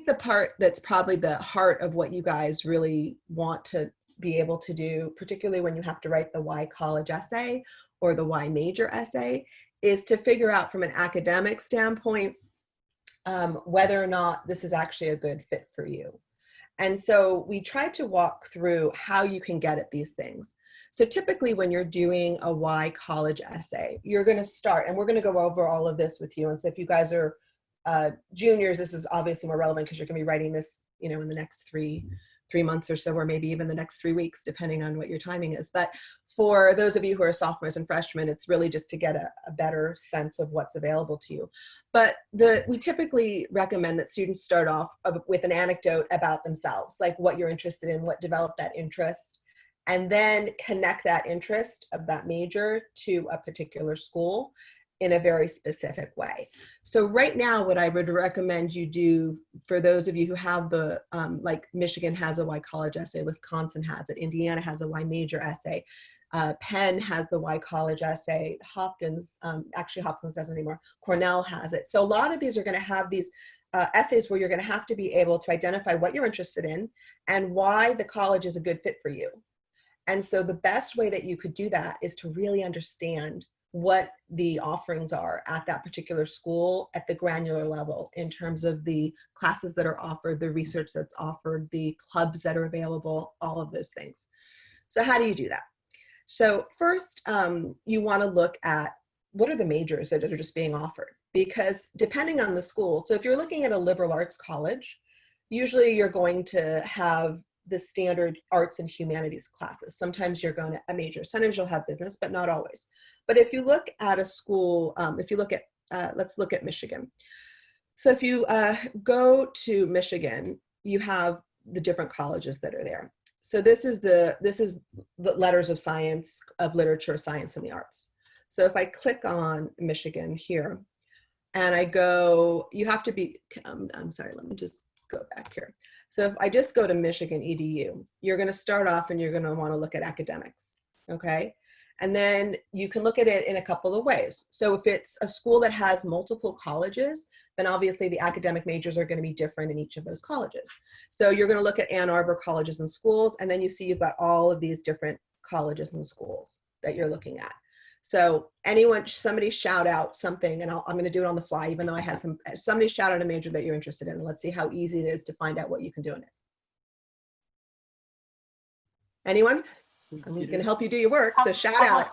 the part that's probably the heart of what you guys really want to be able to do, particularly when you have to write the why college essay or the why major essay, is to figure out from an academic standpoint whether or not this is actually a good fit for you. And so we tried to walk through how you can get at these things. So typically when you're doing a why college essay, you're going to start, and we're going to go over all of this with you. And so if you guys are juniors, this is obviously more relevant because you're going to be writing this, you know, in the next three months or so, or maybe even the next 3 weeks, depending on what your timing is. But for those of you who are sophomores and freshmen, it's really just to get a better sense of what's available to you. But we typically recommend that students start off with an anecdote about themselves, like what you're interested in, what developed that interest, and then connect that interest of that major to a particular school in a very specific way. So right now, what I would recommend you do for those of you who have the, like Michigan has a why college essay, Wisconsin has it, Indiana has a why major essay, Penn has the why college essay, Hopkins, actually Hopkins doesn't anymore, Cornell has it. So a lot of these are gonna have these essays where you're gonna have to be able to identify what you're interested in and why the college is a good fit for you. And so the best way that you could do that is to really understand what the offerings are at that particular school at the granular level in terms of the classes that are offered, the research that's offered, the clubs that are available, all of those things. So how do you do that? So first, you want to look at what are the majors that are just being offered, because depending on the school, so if you're looking at a liberal arts college, usually you're going to have the standard arts and humanities classes. Sometimes you're going to a major, sometimes you'll have business, but not always. But if you look at a school, if you look at, let's look at Michigan. So if you go to Michigan, you have the different colleges that are there. So this is the letters of science, of literature, science, and the arts. So if I click on Michigan here, and I go, you have to be, I'm sorry, let me just go back here. So if I just go to Michigan EDU, you're going to start off and you're going to want to look at academics, okay? And then you can look at it in a couple of ways. So if it's a school that has multiple colleges, then obviously the academic majors are going to be different in each of those colleges. So you're going to look at Ann Arbor colleges and schools, and then you see you've got all of these different colleges and schools that you're looking at. So somebody shout out something, and I'm going to do it on the fly, even though I had somebody shout out a major that you're interested in. Let's see how easy it is to find out what you can do in it. Anyone? I'm going to help you do your work, so shout out.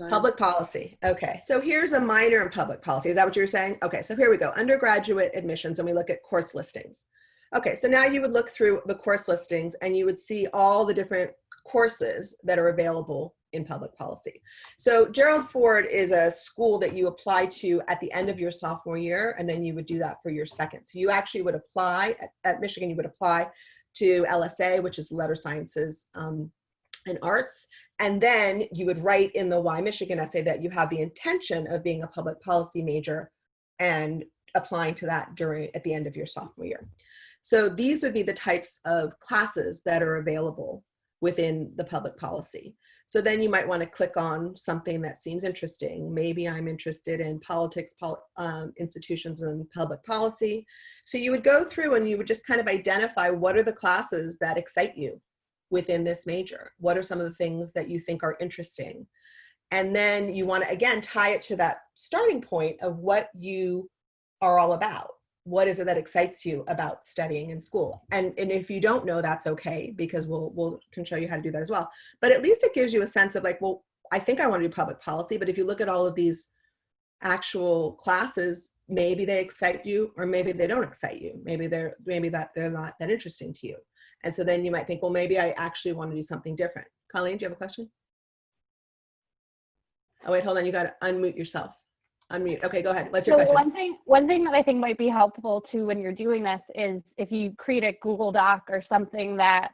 Public policy. Okay, so here's a minor in public policy. Is that what you were saying? Okay, so here we go. Undergraduate admissions, and we look at course listings. Okay, so now you would look through the course listings and you would see all the different courses that are available in public policy. So Gerald Ford is a school that you apply to at the end of your sophomore year, and then you would do that for your second. So you actually would apply, at Michigan, you would apply to LSA, which is Letter Sciences and Arts, and then you would write in the Why Michigan essay that you have the intention of being a public policy major and applying to that at the end of your sophomore year. So these would be the types of classes that are available within the public policy. So then you might want to click on something that seems interesting. Maybe I'm interested in politics, institutions, and public policy. So you would go through and you would just kind of identify what are the classes that excite you within this major. What are some of the things that you think are interesting? And then you want to, again, tie it to that starting point of what you are all about. What is it that excites you about studying in school? And if you don't know, that's okay, because we'll can show you how to do that as well. But at least it gives you a sense of like, well, I think I want to do public policy, but if you look at all of these actual classes, maybe they excite you, or maybe they don't excite you. Maybe they're not that interesting to you. And so then you might think, well, maybe I actually want to do something different. Colleen, do you have a question? Oh, wait, hold on. You got to unmute yourself. Unmute. Okay, go ahead. What's your question? One thing that I think might be helpful too when you're doing this is if you create a Google Doc or something that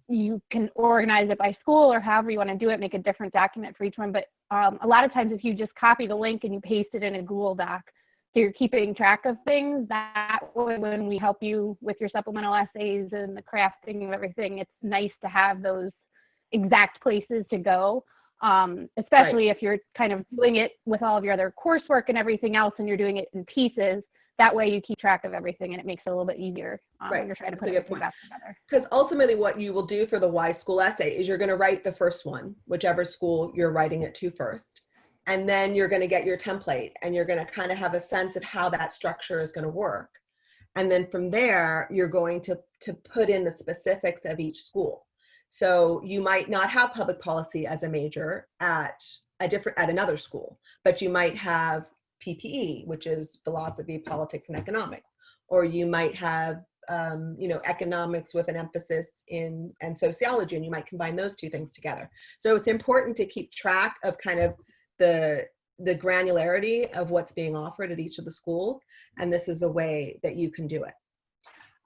you can organize it by school or however you want to do it, make a different document for each one. But a lot of times if you just copy the link and you paste it in a Google Doc, so you're keeping track of things, that way when we help you with your supplemental essays and the crafting of everything, it's nice to have those exact places to go. Especially if you're kind of doing it with all of your other coursework and everything else and you're doing it in pieces, that way you keep track of everything and it makes it a little bit easier when you're trying to That's put a good everything point. back together. Because ultimately what you will do for the why school essay is you're going to write the first one, whichever school you're writing it to first. And then you're going to get your template and you're going to kind of have a sense of how that structure is going to work. And then from there, you're going to put in the specifics of each school. So you might not have public policy as a major at another school, but you might have PPE, which is philosophy, politics, and economics, or you might have economics with an emphasis in and sociology, and you might combine those two things together. So it's important to keep track of kind of the granularity of what's being offered at each of the schools, and this is a way that you can do it.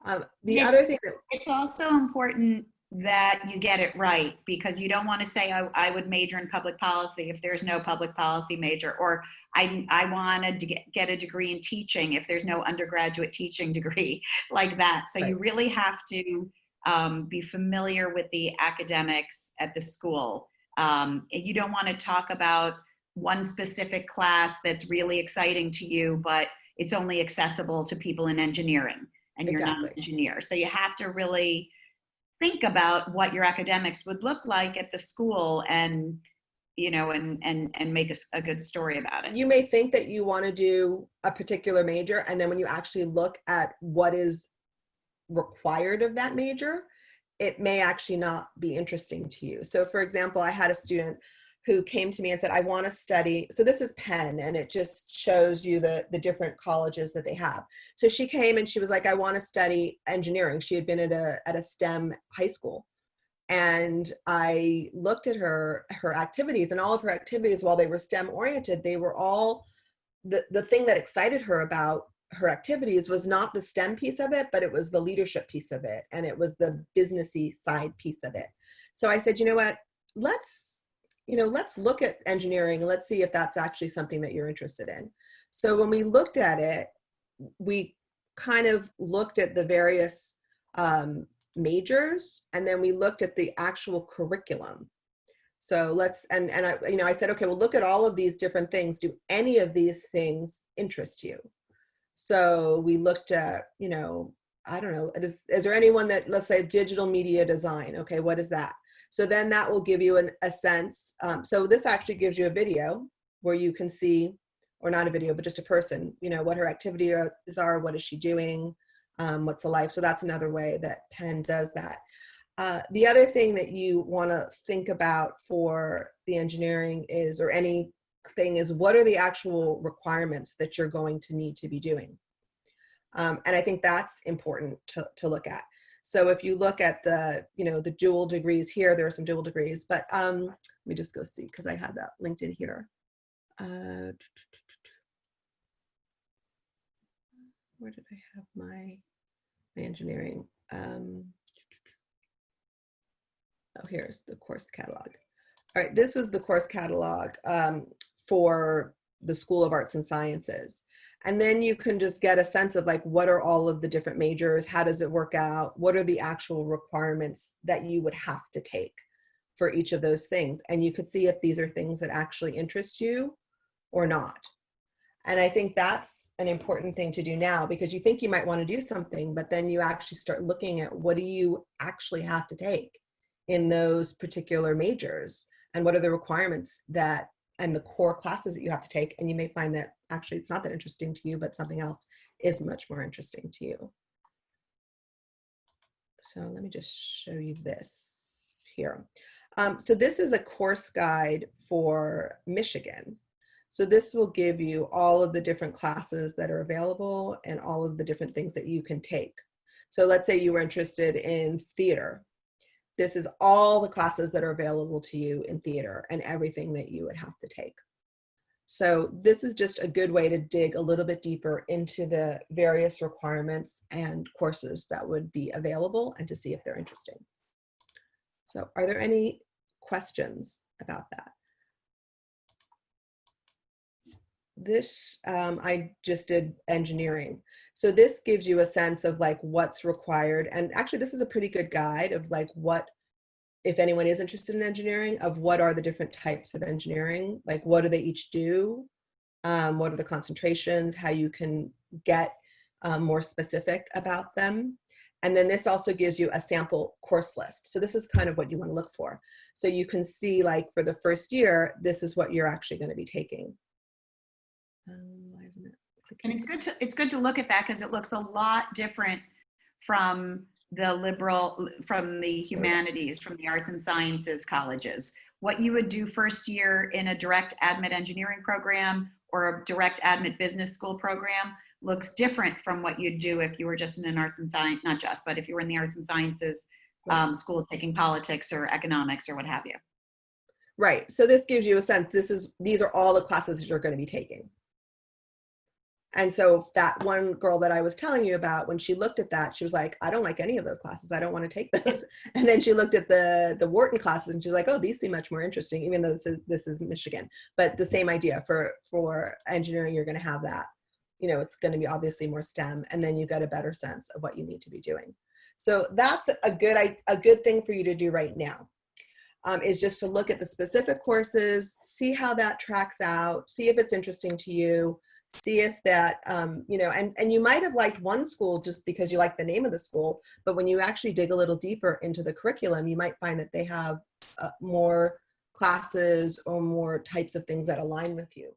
Other thing that it's also important that you get it right, because you don't want to say, I would major in public policy if there's no public policy major, or I wanted to get a degree in teaching if there's no undergraduate teaching degree like that. So you really have to be familiar with the academics at the school. You don't want to talk about one specific class that's really exciting to you, but it's only accessible to people in engineering, and you're not an engineer. So you have to really think about what your academics would look like at the school, and make a good story about it. You may think that you want to do a particular major, and then when you actually look at what is required of that major, it may actually not be interesting to you. So for example, I had a student who came to me and said, I want to study, so this is Penn, and it just shows you the different colleges that they have. So she came and she was like, I want to study engineering. She had been at a STEM high school. And I looked at her activities, and all of her activities, while they were STEM oriented, they were all, the thing that excited her about her activities was not the STEM piece of it, but it was the leadership piece of it. And it was the businessy side piece of it. So I said, you know what, let's look at engineering and let's see if that's actually something that you're interested in. So when we looked at it, we kind of looked at the various majors, and then we looked at the actual curriculum. So I said, okay, well, look at all of these different things. Do any of these things interest you? So we looked at, I don't know, is there anyone that, let's say, digital media design? Okay, what is that? So then that will give you a sense. So this actually gives you a video where you can see, or not a video, but just a person, what her activities are, what is she doing, what's the life. So that's another way that Penn does that. The other thing that you want to think about for the engineering is, or anything is, what are the actual requirements that you're going to need to be doing? And I think that's important to look at. So if you look at the dual degrees here, there are some dual degrees, but let me just go see, because I have that linked in here. Where did I have my engineering? Oh, here's the course catalog. All right, this was the course catalog for the School of Arts and Sciences. And then you can just get a sense of like, what are all of the different majors? How does it work out? What are the actual requirements that you would have to take for each of those things? And you could see if these are things that actually interest you or not. And I think that's an important thing to do now, because you think you might want to do something, but then you actually start looking at what do you actually have to take in those particular majors, and what are the requirements and the core classes that you have to take. And you may find that actually it's not that interesting to you, but something else is much more interesting to you. So let me just show you this here. So this is a course guide for Michigan. So this will give you all of the different classes that are available and all of the different things that you can take. So let's say you were interested in theater. This is all the classes that are available to you in theater and everything that you would have to take. So this is just a good way to dig a little bit deeper into the various requirements and courses that would be available, and to see if they're interesting. So are there any questions about that? This, I just did engineering. So this gives you a sense of like what's required. And actually this is a pretty good guide of like what, if anyone is interested in engineering, of what are the different types of engineering, like what do they each do? What are the concentrations, how you can get more specific about them. And then this also gives you a sample course list. So this is kind of what you want to look for. So you can see, like, for the first year, this is what you're actually going to be taking. Why isn't it clicking? And it's good to look at that, because it looks a lot different from the humanities, from the arts and sciences colleges. What you would do first year in a direct admit engineering program or a direct admit business school program looks different from what you'd do if you were just in an arts and science, not just, but if you were in the arts and sciences school taking politics or economics or what have you. Right. So this gives you a sense. These are all the classes that you're going to be taking. And so that one girl that I was telling you about, when she looked at that, she was like, I don't like any of those classes. I don't want to take those. And then she looked at the Wharton classes and she's like, oh, these seem much more interesting, even though this is Michigan. But the same idea for engineering, you're going to have that. You know, it's going to be obviously more STEM, and then you get a better sense of what you need to be doing. So that's a good thing for you to do right now, is just to look at the specific courses, see how that tracks out, see if it's interesting to you, see if that, you know, and you might have liked one school just because you like the name of the school, but when you actually dig a little deeper into the curriculum, you might find that they have more classes or more types of things that align with you.